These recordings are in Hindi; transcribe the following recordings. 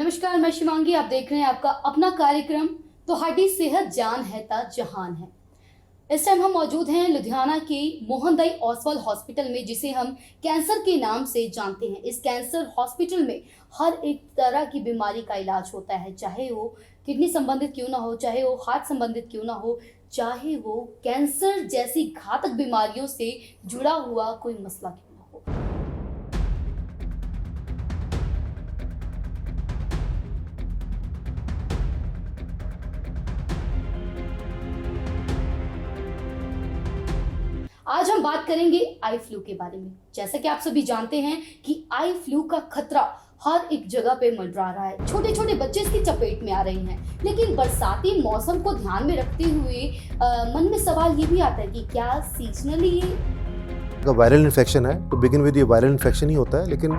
नमस्कार, मैं शिवांगी। आप देख रहे हैं आपका अपना कार्यक्रम ਤੁਹਾਡੀ सेहत जान है ता जहान है। इस टाइम हम मौजूद हैं लुधियाना के मोहनदाई ओसवाल हॉस्पिटल में, जिसे हम कैंसर के नाम से जानते हैं। इस कैंसर हॉस्पिटल में हर एक तरह की बीमारी का इलाज होता है, चाहे वो किडनी संबंधित क्यों ना हो, चाहे वो हार्ट संबंधित क्यों ना हो, चाहे वो कैंसर जैसी घातक बीमारियों से जुड़ा हुआ कोई मसला क्यों ना हो। आज हम बात करेंगे आई फ्लू के बारे में। जैसा कि आप सभी जानते हैं कि आई फ्लू का खतरा हर एक जगह पे मंडरा रहा है। छोटे छोटे बच्चे इसकी चपेट में आ रहे हैं, लेकिन बरसाती मौसम को ध्यान में रखते हुए मन में सवाल ये भी आता है कि क्या सीजनली ये वायरल इन्फेक्शन है। तो बिगिन विद ये वायरल इन्फेक्शन ही होता है, लेकिन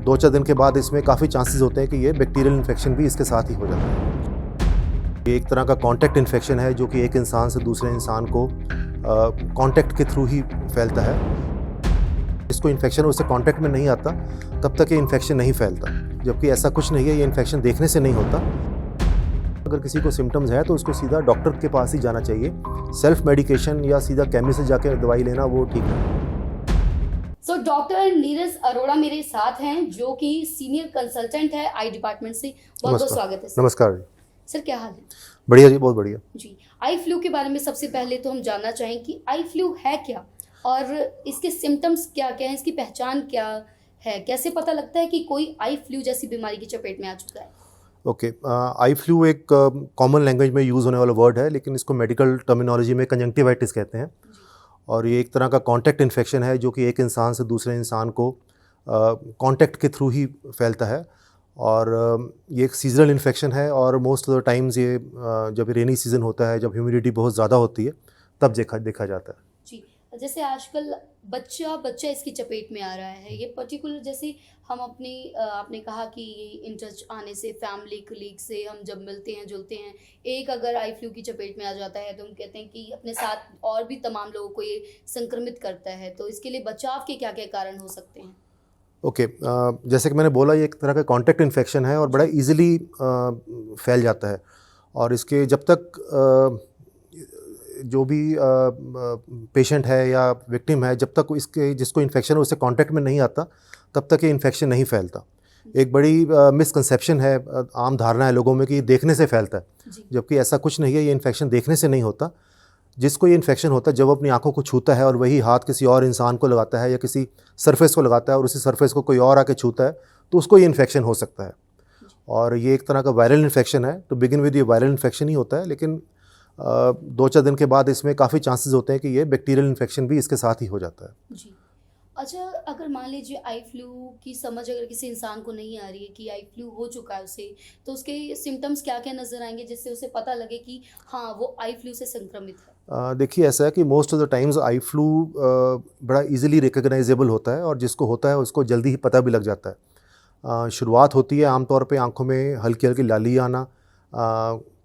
2-4 दिन के बाद इसमें काफ़ी चांसेस होते हैं कि ये बैक्टीरियल इन्फेक्शन भी इसके साथ ही हो जाता है। ये एक तरह का कॉन्टैक्ट इन्फेक्शन है जो कि एक इंसान से दूसरे इंसान को कॉन्टैक्ट के थ्रू ही फैलता है। इसको इन्फेक्शन उससे कॉन्टैक्ट में नहीं आता तब तक ये इन्फेक्शन नहीं फैलता, जबकि ऐसा कुछ नहीं है। ये इन्फेक्शन देखने से नहीं होता। अगर किसी को सिम्टम्स है तो उसको सीधा डॉक्टर के पास ही जाना चाहिए। सेल्फ मेडिकेशन या सीधा केमिस्ट से जाकर दवाई लेना वो ठीक नहीं। सो डॉक्टर नीरज अरोड़ा मेरे साथ हैं, जो कि सीनियर कंसल्टेंट है आई डिपार्टमेंट से। बहुत बहुत स्वागत है सर। नमस्कार जी। सर, क्या हाल है? बढ़िया जी, बहुत बढ़िया जी। आई फ्लू के बारे में सबसे पहले तो हम जानना चाहें कि आई फ्लू है क्या और इसके सिम्टम्स क्या क्या हैं, इसकी पहचान क्या है, कैसे पता लगता है कि कोई आई फ्लू जैसी बीमारी की चपेट में आ चुका है? ओके, आई फ्लू एक कॉमन लैंग्वेज में यूज़ होने वाला वर्ड है, लेकिन इसको मेडिकल टर्मिनोलॉजी में कंजंक्टिवाइटिस कहते हैं। और ये एक तरह का कॉन्टैक्ट इन्फेक्शन है जो कि एक इंसान से दूसरे इंसान को कॉन्टैक्ट के थ्रू ही फैलता है। और ये एक सीजनल इन्फेक्शन है और मोस्ट ऑफ द टाइम्स ये जब रेनी सीज़न होता है, जब ह्यूमिडिटी बहुत ज़्यादा होती है, तब देखा जाता है। जी। जैसे आजकल बच्चा इसकी चपेट में आ रहा है, ये पर्टिकुलर जैसे हम आपने कहा कि इन टच आने से, फैमिली कलीग से हम जब मिलते हैं जुलते हैं, एक अगर आई फ्लू की चपेट में आ जाता है तो हम कहते हैं कि अपने साथ और भी तमाम लोगों को ये संक्रमित करता है। तो इसके लिए बचाव के क्या क्या कारण हो सकते हैं? ओके, जैसे कि मैंने बोला, ये एक तरह का कॉन्टैक्ट इन्फेक्शन है और बड़ा इजीली फैल जाता है। और इसके जब तक जो भी पेशेंट है या विक्टिम है, जब तक जिसको इन्फेक्शन है उससे कांटेक्ट में नहीं आता, तब तक ये इन्फेक्शन नहीं फैलता। एक बड़ी मिसकंसेप्शन है, आम धारणा है लोगों में कि देखने से फैलता है, जबकि ऐसा कुछ नहीं है। ये इन्फेक्शन देखने से नहीं होता। जिसको ये इन्फेक्शन होता है जब अपनी आंखों को छूता है और वही हाथ किसी और इंसान को लगाता है या किसी सरफेस को लगाता है और उसी सरफेस को कोई और आके छूता है, तो उसको ये इन्फेक्शन हो सकता है। और ये एक तरह का वायरल इन्फेक्शन है। तो बिगिन विद ये वायरल इन्फेक्शन ही होता है, लेकिन 2-4 दिन के बाद इसमें काफ़ी चांसेस होते हैं कि ये बैक्टीरियल इन्फेक्शन भी इसके साथ ही हो जाता है। जी। अच्छा, अगर मान लीजिए आई फ्लू की समझ अगर किसी इंसान को नहीं आ रही है कि आई फ्लू हो चुका है उसे, तो उसके सिम्टम्स क्या क्या नज़र आएंगे जिससे उसे पता लगे कि हाँ, वो आई फ्लू से संक्रमित है? देखिए, ऐसा है कि most of the times eye flu बड़ा इजीली रिकग्नाइजेबल होता है और जिसको होता है उसको जल्दी ही पता भी लग जाता है। शुरुआत होती है आमतौर पे आंखों में हल्की हल्की लाली आना,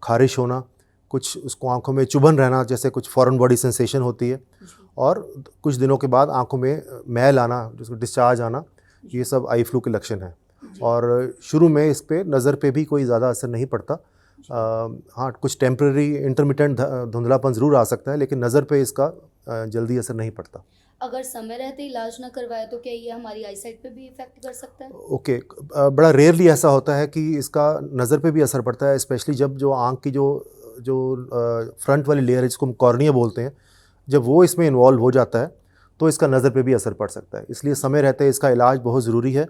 खारिश होना, कुछ उसको आंखों में चुभन रहना, जैसे कुछ फॉरेन बॉडी सेंसेशन होती है, और कुछ दिनों के बाद आंखों में मैल आना, जिसको डिस्चार्ज आना, ये सब आई फ्लू के लक्षण हैं। और शुरू में इस पे नज़र पे भी कोई ज़्यादा असर नहीं पड़ता। हाँ, कुछ टेम्परेरी इंटरमिटेंट धुंधलापन ज़रूर आ सकता है, लेकिन नज़र पे इसका जल्दी असर नहीं पड़ता। अगर समय रहते इलाज ना करवाए तो क्या ये हमारी आई साइट पे भी इफेक्ट कर सकता है? ओके, बड़ा रेयरली ऐसा होता है कि इसका नज़र पे भी असर पड़ता है, स्पेशली जब जो आँख की जो फ्रंट वाली लेयर है, जिसको हम कॉर्निया बोलते हैं, जब वो इसमें इन्वॉल्व हो जाता है तो इसका नज़र पे भी असर पड़ सकता है। इसलिए समय रहते इसका इलाज बहुत ज़रूरी है।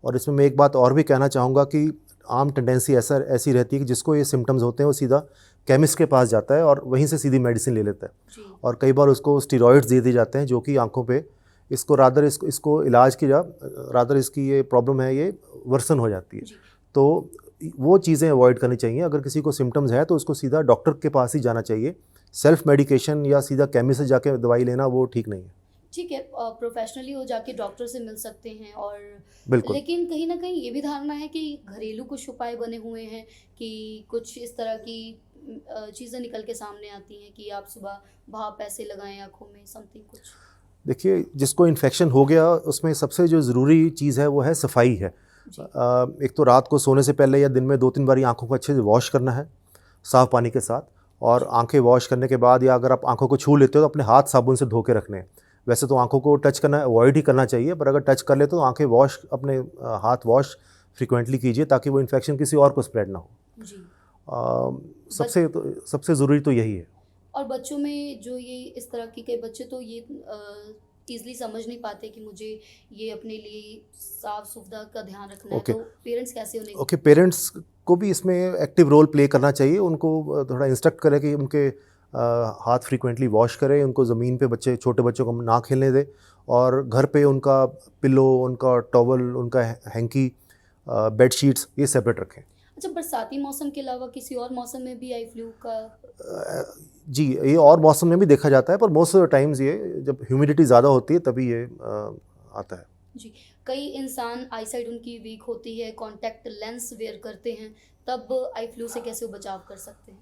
और इसमें मैं एक बात और भी कहना चाहूँगा कि आम टेंडेंसी ऐसी रहती है कि जिसको ये सिम्टम्स होते हैं वो सीधा केमिस्ट के पास जाता है और वहीं से सीधी मेडिसिन ले लेता है। और कई बार उसको स्टीरॉइड्स दे दिए जाते हैं जो कि आंखों पे इसको इलाज की इसकी ये प्रॉब्लम है, ये वर्सन हो जाती है। तो वो चीज़ें अवॉइड करनी चाहिए। अगर किसी को सिम्टम्स है तो उसको सीधा डॉक्टर के पास ही जाना चाहिए। सेल्फ मेडिकेशन या सीधा केमिस्ट से जाके दवाई लेना वो ठीक नहीं है। ठीक है, प्रोफेशनली हो जाके डॉक्टर से मिल सकते हैं। और बिल्कुल। लेकिन कहीं ना कहीं ये भी धारणा है कि घरेलू कुछ उपाय बने हुए हैं कि कुछ इस तरह की चीज़ें निकल के सामने आती हैं कि आप सुबह भाप पैसे लगाएं आँखों में, समथिंग कुछ। देखिए, जिसको इन्फेक्शन हो गया उसमें सबसे जो ज़रूरी चीज़ है वो है सफाई है। जी। एक तो रात को सोने से पहले या दिन में 2-3 बार आँखों को अच्छे से वॉश करना है साफ़ पानी के साथ, और आंखें वॉश करने के बाद या अगर आप आंखों को छू लेते हो तो अपने हाथ साबुन से धो के रखने हैं। वैसे तो आंखों को टच करना अवॉइड ही करना चाहिए, पर अगर टच कर ले तो आंखें वॉश, अपने हाथ वॉश फ्रिक्वेंटली कीजिए ताकि वो इन्फेक्शन किसी और को स्प्रेड ना हो। जी। सबसे ज़रूरी तो यही है। और बच्चों में जो ये इस तरह के बच्चे तो ये ईज़िली समझ नहीं पाते कि मुझे ये अपने लिए साफ सुथरा का ध्यान रखना है, ओके। तो पेरेंट्स कैसे उन्हें ओके, पेरेंट्स को भी इसमें एक्टिव रोल प्ले करना चाहिए। उनको थोड़ा इंस्ट्रक्ट करें कि उनके हाथ फ्रीक्वेंटली वॉश करें, उनको ज़मीन पे छोटे बच्चों को ना खेलने दें, और घर पे उनका पिलो, उनका टॉवल, उनका हैंकी, बेड शीट्स ये सेपरेट रखें। अच्छा, बरसाती मौसम के अलावा किसी और मौसम में भी आई फ्लू का जी, ये और मौसम में भी देखा जाता है, पर मोस्ट ऑफ द टाइम्स ये जब ह्यूमिडिटी ज़्यादा होती है तभी ये आता है। जी। कई इंसान आईसाइट उनकी वीक होती है, कॉन्टैक्ट लेंस वेयर करते हैं, तब आई फ्लू से कैसे वो बचाव कर सकते हैं?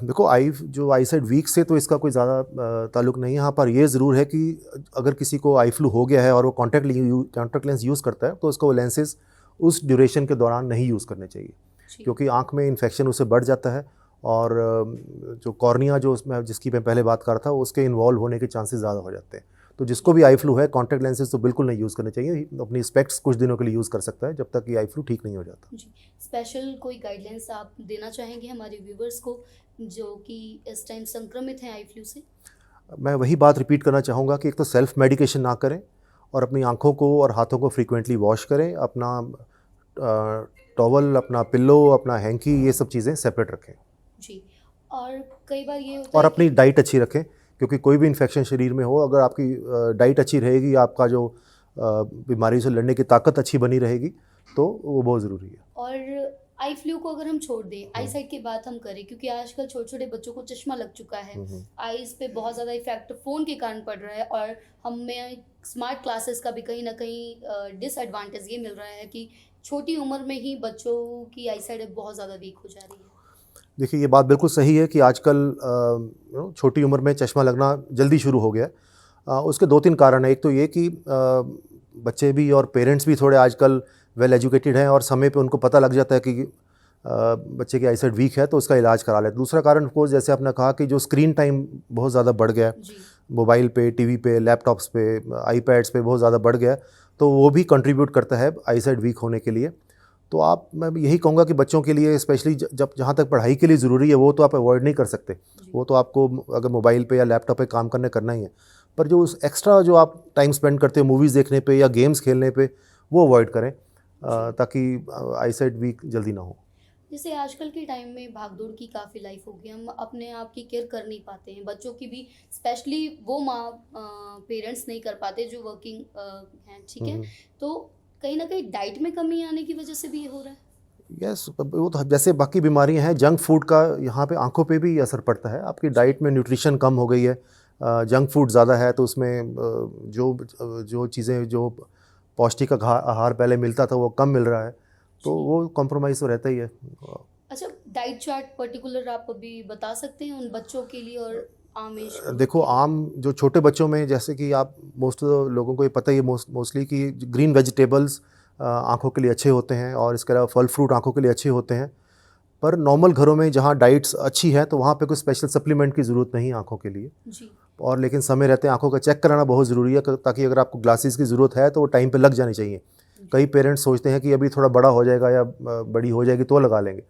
देखो, आईसाइट वीक से तो इसका कोई ज़्यादा ताल्लुक नहीं है। यहाँ पर ये ज़रूर है कि अगर किसी को आई फ्लू हो गया है और वो कॉन्टैक्ट लेंस यूज़ करता है तो उसको वो लेंसेज उस ड्यूरेशन के दौरान नहीं यूज़ करने चाहिए, जी। क्योंकि आँख में इन्फेक्शन उससे बढ़ जाता है, और जो कॉर्निया जो उसमें जिसकी मैं पहले बात कर रहा था उसके इन्वॉल्व होने के चांसेस ज़्यादा हो जाते हैं। तो जिसको भी आई फ्लू है, कॉन्टैक्ट लेंसेज तो बिल्कुल नहीं यूज़ करने चाहिए। अपनी स्पेक्ट्स कुछ दिनों के लिए यूज़ कर सकता है जब तक कि आई फ्लू ठीक नहीं हो जाता। जी। स्पेशल कोई गाइडलाइंस आप देना चाहेंगे हमारे व्यूवर्स को जो कि इस टाइम संक्रमित हैं आई फ्लू से? मैं वही बात रिपीट करना चाहूँगा कि एक तो सेल्फ मेडिकेशन ना करें, और अपनी आँखों को और हाथों को फ्रीक्वेंटली वॉश करें, अपना टॉवल, अपना पिल्लो, अपना हैंकी, ये सब चीज़ें सेपरेट रखें। जी। और कई बार ये होता और है अपनी डाइट अच्छी रखें, क्योंकि कोई भी इन्फेक्शन शरीर में हो, अगर आपकी डाइट अच्छी रहेगी, आपका जो बीमारी से लड़ने की ताकत अच्छी बनी रहेगी, तो वो बहुत ज़रूरी है। और आई फ्लू को अगर हम छोड़ दें, आई साइट की बात हम करें, क्योंकि आजकल छोटे छोटे बच्चों को चश्मा लग चुका है, आईज पे बहुत ज़्यादा इफेक्ट फ़ोन के कारण पड़ रहा है, और हमें स्मार्ट क्लासेस का भी कहीं ना कहीं डिसएडवांटेज ये मिल रहा है कि छोटी उम्र में ही बच्चों की आई साइट बहुत ज़्यादा वीक हो जा रही है। देखिए, ये बात बिल्कुल सही है कि आजकल छोटी उम्र में चश्मा लगना जल्दी शुरू हो गया है। उसके 2-3 कारण हैं। एक तो ये कि बच्चे भी और पेरेंट्स भी थोड़े आजकल वेल एजुकेटेड हैं, और समय पे उनको पता लग जाता है कि बच्चे की आईसाइट वीक है तो उसका इलाज करा लेते हैं। दूसरा कारण, ऑफकोर्स, जैसे आपने कहा कि जो स्क्रीन टाइम बहुत ज़्यादा बढ़ गया है, जी। मोबाइल पे, टीवी पे, लैपटॉप्स पे, आईपैड्स पे बहुत ज़्यादा बढ़ गया है, तो वो भी कंट्रीब्यूट करता है आईसाइट वीक होने के लिए। तो मैं यही कहूँगा कि बच्चों के लिए स्पेशली जब जहाँ तक पढ़ाई के लिए ज़रूरी है वो तो आप अवॉइड नहीं कर सकते, वो तो आपको अगर मोबाइल पे या लैपटॉप पे काम करना ही है, पर जो उस एक्स्ट्रा जो आप टाइम स्पेंड करते हो मूवीज़ देखने पे या गेम्स खेलने पे, वो अवॉइड करें, ताकि आईसाइट वीक जल्दी ना हो। जैसे आजकल के टाइम में भागदौड़ की काफ़ी लाइफ हो गई, हम अपने आप की केयर कर नहीं पाते हैं, बच्चों की भी स्पेशली वो माँ पेरेंट्स नहीं कर पाते जो वर्किंग हैं, ठीक है, तो कहीं ना कहीं डाइट में कमी आने की वजह से भी ये हो रहा है। यस, वो तो जैसे बाकी बीमारियां हैं, जंक फूड का यहाँ पे आंखों पे भी असर पड़ता है। आपकी डाइट में न्यूट्रिशन कम हो गई है, जंक फूड ज़्यादा है, तो उसमें जो चीज़ें, जो पौष्टिक आहार पहले मिलता था वो कम मिल रहा है, तो वो कॉम्प्रोमाइज़ तो रहता ही है। अच्छा, डाइट चार्ट पर्टिकुलर आप अभी बता सकते हैं उन बच्चों के लिए और आम एज? देखो, आम जो छोटे बच्चों में, जैसे कि आप मोस्ट लोगों को ये पता ही है मोस्टली कि ग्रीन वेजिटेबल्स आँखों के लिए अच्छे होते हैं, और इसके अलावा फल फ्रूट आँखों के लिए अच्छे होते हैं। पर नॉर्मल घरों में जहाँ डाइट्स अच्छी है तो वहाँ पे कोई स्पेशल सप्लीमेंट की ज़रूरत नहीं है आँखों के लिए। जी। और लेकिन समय रहते आँखों का चेक कराना बहुत ज़रूरी है, ताकि अगर आपको ग्लासेस की ज़रूरत है तो वो टाइम पे लग जानी चाहिए। कई पेरेंट्स सोचते हैं कि अभी थोड़ा बड़ा हो जाएगा या बड़ी हो जाएगी तो लगा लेंगे,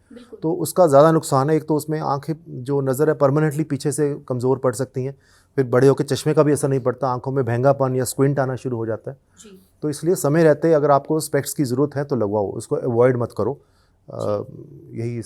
तो उसका ज़्यादा नुकसान है। एक तो उसमें आँखें, जो नज़र है, परमानेंटली पीछे से कमज़ोर पड़ सकती हैं, फिर बड़े होकर चश्मे का भी असर नहीं पड़ता, आँखों में भैंगापन या स्क्विंट आना शुरू हो जाता है। जी। तो इसलिए समय रहते अगर आपको स्पेक्ट्स की ज़रूरत है तो लगवाओ, उसको अवॉइड मत करो। यही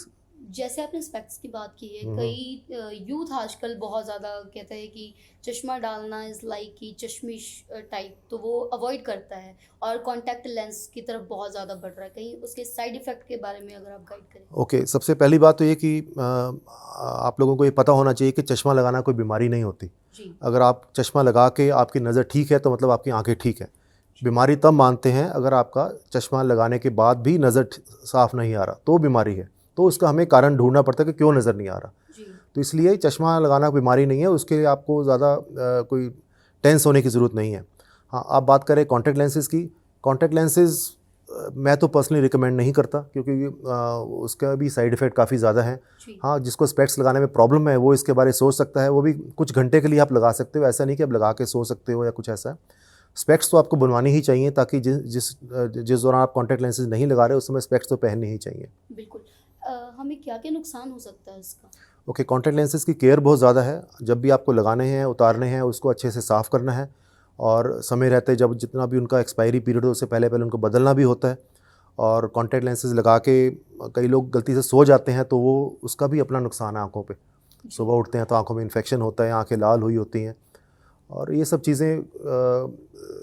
जैसे आपने स्पेक्ट्स की बात की है, कई यूथ आजकल बहुत ज़्यादा कहता है कि चश्मा डालना इज़ लाइक कि चश्मिश टाइप, तो वो अवॉइड करता है, और कॉन्टैक्ट लेंस की तरफ बहुत ज़्यादा बढ़ रहा है। कहीं उसके साइड इफ़ेक्ट के बारे में अगर आप गाइड करें? ओके, सबसे पहली बात तो ये कि आप लोगों को ये पता होना चाहिए कि चश्मा लगाना कोई बीमारी नहीं होती। जी। अगर आप चश्मा लगा के आपकी नज़र ठीक है तो मतलब आपकी आंखें ठीक हैं। बीमारी तब मानते हैं अगर आपका चश्मा लगाने के बाद भी नज़र साफ नहीं आ रहा, तो बीमारी है, तो उसका हमें कारण ढूंढना पड़ता है कि क्यों नज़र नहीं आ रहा। जी। तो इसलिए चश्मा लगाना बीमारी नहीं है, उसके लिए आपको ज़्यादा कोई टेंस होने की ज़रूरत नहीं है। हाँ, आप बात करें कॉन्टैक्ट लेंसेज़ की, कॉन्टैक्ट लेंसेज़ मैं तो पर्सनली रिकमेंड नहीं करता, क्योंकि उसका भी साइड इफ़ेक्ट काफ़ी ज़्यादा है। जी। हाँ, जिसको स्पेक्स लगाने में प्रॉब्लम है वो इसके बारे में सोच सकता है, वो भी कुछ घंटे के लिए आप लगा सकते हो, ऐसा नहीं कि आप लगा के सो सकते हो या कुछ ऐसा। स्पेक्स तो आपको बनवानी ही चाहिए, ताकि जिस दौरान आप कॉन्टैक्ट लेंसेज नहीं लगा रहे उस समय स्पेक्स तो पहननी ही चाहिए। बिल्कुल। हमें क्या क्या नुकसान हो सकता है इसका? ओके, कॉन्टैक्ट लेंसेज की केयर बहुत ज़्यादा है। जब भी आपको लगाने हैं, उतारने हैं, उसको अच्छे से साफ़ करना है, और समय रहते जब जितना भी उनका एक्सपायरी पीरियड हो उससे पहले पहले उनको बदलना भी होता है। और कॉन्टैक्ट लेंसेज लगा के कई लोग गलती से सो जाते हैं, तो वो उसका भी अपना नुकसान है आँखों पे। सुबह उठते हैं तो आँखों में इन्फेक्शन होता है, आँखें लाल हुई होती हैं, और ये सब चीज़ें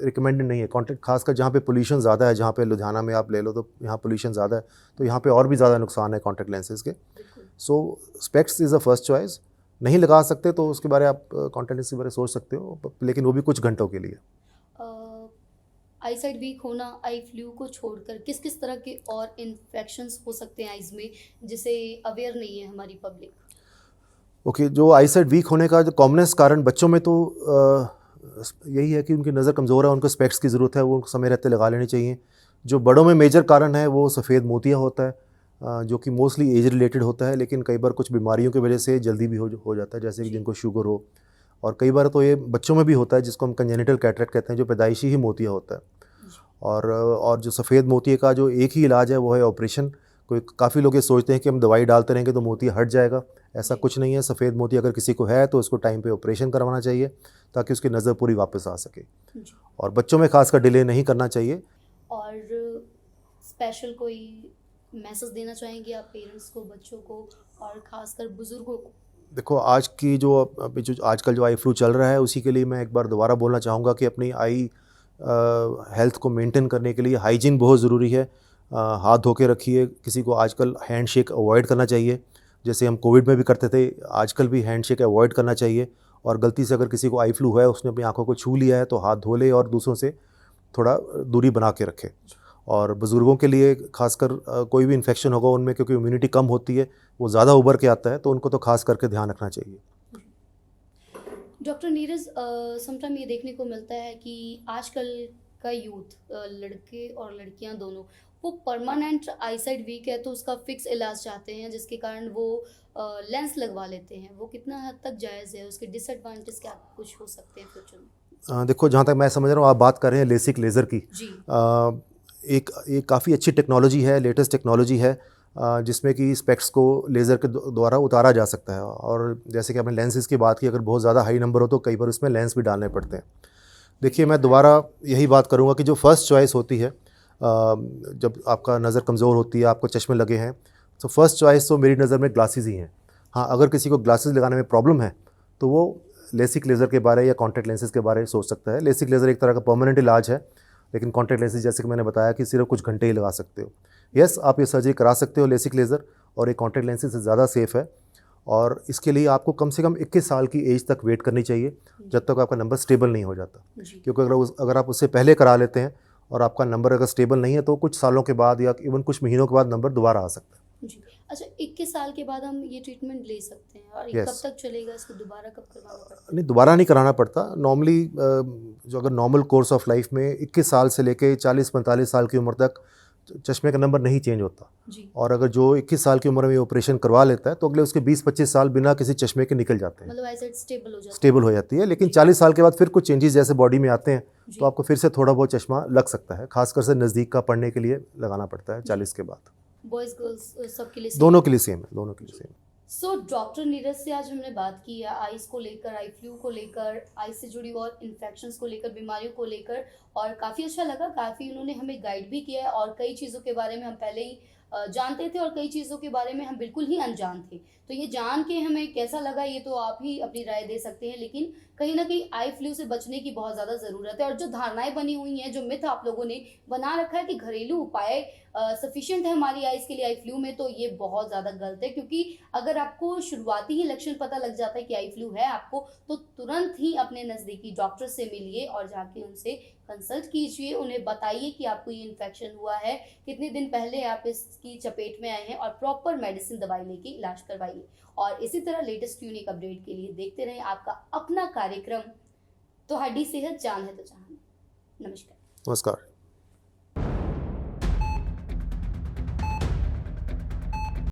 रिकमेंडेड नहीं है। कॉन्टैक्ट खासकर जहाँ पे पोल्यूशन ज़्यादा है, जहाँ पे लुधियाना में आप ले लो तो यहाँ पोल्यूशन ज़्यादा है, तो यहाँ पे और भी ज़्यादा नुकसान है कॉन्टैक्ट लेंसेज के। So specs is a first choice. नहीं लगा सकते तो उसके बारे आप कॉन्टैक्ट लेंस के बारे में सोच सकते हो, लेकिन वो भी कुछ घंटों के लिए। आई साइड वीक होना, आई फ्लू को छोड़कर किस किस तरह के और इन्फेक्शंस हो सकते हैं आइज़ में, जिसे अवेयर नहीं है हमारी पब्लिक? ओके, जो आई साइड वीक होने का जो कॉमनेस्ट कारण बच्चों में तो यही है कि उनकी नज़र कमज़ोर है, उनको स्पेक्स की ज़रूरत है, वो उनको समय रहते लगा लेनी चाहिए। जो बड़ों में मेजर कारण है वो सफ़ेद मोतिया होता है, जो कि मोस्टली एज रिलेटेड होता है, लेकिन कई बार कुछ बीमारियों की वजह से जल्दी भी हो जाता है, जैसे कि जिनको शुगर हो। और कई बार तो ये बच्चों में भी होता है, जिसको हम कंजेनिटल कैटरेक्ट कहते हैं, जो पैदाइशी ही मोतिया होता है। और जो सफ़ेद मोतिये का जो एक ही इलाज है वो है ऑपरेशन। काफ़ी लोग ये सोचते हैं कि हम दवाई डालते रहेंगे तो मोतिया हट जाएगा, ऐसा कुछ नहीं है। सफ़ेद मोतिया अगर किसी को है तो उसको टाइम पे ऑपरेशन करवाना चाहिए, ताकि उसकी नज़र पूरी वापस आ सके। और बच्चों में खासकर डिले नहीं करना चाहिए। और स्पेशल कोई मैसेज देना चाहेंगे आप पेरेंट्स को, बच्चों को, और खासकर बुजुर्गों को? देखो, आज की जो अभी जो आजकल जो आई फ्लू चल रहा है, उसी के लिए मैं एक बार दोबारा बोलना चाहूँगा कि अपनी आई हेल्थ को मेंटेन करने के लिए हाइजीन बहुत ज़रूरी है। हाथ धो के रखिए। किसी को आजकल हैंडशेक अवॉइड करना चाहिए, जैसे हम कोविड में भी करते थे, आजकल भी हैंडशेक अवॉइड करना चाहिए। और गलती से अगर किसी को आई फ्लू है, उसने अपनी आंखों को छू लिया है, तो हाथ धो ले और दूसरों से थोड़ा दूरी बना के रखे। और बुज़ुर्गों के लिए खासकर कोई भी इन्फेक्शन होगा उनमें, क्योंकि इम्यूनिटी कम होती है, वो ज़्यादा उभर के आता है, तो उनको तो खास करके ध्यान रखना चाहिए। डॉक्टर नीरज, समटाइम ये देखने को मिलता है कि आजकल का यूथ, लड़के और लड़कियां दोनों, वो परमानेंट आई साइड वीक है तो उसका फिक्स इलाज चाहते हैं, जिसके कारण वो लेंस लगवा लेते हैं। वो कितना हद तक जायज़ है? उसके डिसएडवांटेज क्या कुछ हो सकते हैं फ्यूचर में? देखो, जहाँ तक मैं समझ रहा हूँ, आप बात कर रहे हैं लेसिक लेज़र की। जी। एक काफ़ी अच्छी टेक्नोलॉजी है, लेटेस्ट टेक्नोलॉजी है, जिसमें कि स्पेक्स को लेज़र के द्वारा उतारा जा सकता है। और जैसे कि आपने लेंसेज की बात की, अगर बहुत ज़्यादा हाई नंबर हो तो कई बार उसमें लेंस भी डालने पड़ते हैं। देखिए, मैं दोबारा यही बात करूँगा कि जो फर्स्ट चॉइस होती है, जब आपका नज़र कमज़ोर होती है, आपको चश्मे लगे हैं, तो फर्स्ट चॉइस तो मेरी नज़र में ग्लासेस ही हैं। हाँ, अगर किसी को ग्लासेस लगाने में प्रॉब्लम है तो वो लेसिक लेज़र के बारे या कॉन्टैक्ट लेंसेज के बारे में सोच सकता है। लेसिक लेज़र एक तरह का परमानेंट इलाज है, लेकिन कॉन्टैक्ट लेंसेज जैसे कि मैंने बताया कि सिर्फ कुछ घंटे ही लगा सकते हो। यस, आप ये सर्जरी करा सकते हो लेसिक लेज़र, और एक कॉन्टैक्ट लेंसेज से ज़्यादा सेफ़ है। और इसके लिए आपको कम से कम 21 साल की एज तक वेट करनी चाहिए, जब तक आपका नंबर स्टेबल नहीं हो जाता। क्योंकि अगर आप उससे पहले करा लेते हैं और आपका नंबर अगर स्टेबल नहीं है, तो कुछ सालों के बाद या इवन कुछ महीनों के बाद नंबर दोबारा आ सकता है। जी। अच्छा, 21 साल के बाद हम ये ट्रीटमेंट ले सकते हैं, और Yes. कब तक चलेगा? इसको दोबारा कब करवाना पड़ता है? नहीं, दोबारा नहीं कराना पड़ता। नॉर्मली जो अगर नॉर्मल कोर्स ऑफ लाइफ में 21 साल से लेके 40-45 साल की उम्र तक चश्मे का नंबर नहीं चेंज होता। जी। और अगर जो 21 साल की उम्र में ऑपरेशन करवा लेता है, तो अगले उसके 20-25 साल बिना किसी चश्मे के निकल जाते हैं, मतलब आई साइड स्टेबल हो जाता है। स्टेबल हो जाती है। लेकिन 40 साल के बाद फिर कुछ चेंजेस जैसे बॉडी में आते हैं, जी। तो आपको फिर से थोड़ा बहुत चश्मा लग सकता है। खासकर से नज़दीक का पढ़ने के लिए लगाना पड़ता है 40 के बाद। बॉयज़ गर्ल्स सबके लिए दोनों के लिए सेम है, दोनों के लिए सेम। सो डॉक्टर नीरज से आज हमने बात की है आइज़ को लेकर, आई फ्लू को लेकर, आई से जुड़ी और इन्फेक्शंस को लेकर, बीमारियों को लेकर, और काफ़ी अच्छा लगा। काफ़ी उन्होंने हमें गाइड भी किया है, और कई चीज़ों के बारे में हम पहले ही जानते थे, और कई चीज़ों के बारे में हम बिल्कुल ही अनजान थे। तो ये जान के हमें कैसा लगा, ये तो आप ही अपनी राय दे सकते हैं। लेकिन कहीं ना कहीं आई फ्लू से बचने की बहुत ज़्यादा ज़रूरत है, और जो धारणाएं बनी हुई हैं, जो मिथ आप लोगों ने बना रखा है कि घरेलू उपाय सफिशिएंट है हमारी आइज़ के लिए आई फ्लू में, तो ये बहुत ज़्यादा गलत है। क्योंकि अगर आपको शुरुआती ही लक्षण पता लग जाता है कि आई फ्लू है आपको, तो तुरंत ही अपने नज़दीकी डॉक्टर से मिलिए और जाके उनसे कंसल्ट कीजिए। उन्हें बताइए कि आपको ये इन्फेक्शन हुआ है, कितने दिन पहले आप इसकी चपेट में आए हैं, और प्रॉपर मेडिसिन दवाई लेके इलाज करवाइए। और इसी तरह लेटेस्ट यूनिक अपडेट के लिए देखते रहें आपका अपना कार्यक्रम तो हड्डी सेहत जान है तो जहान। नमस्कार। नमस्कार।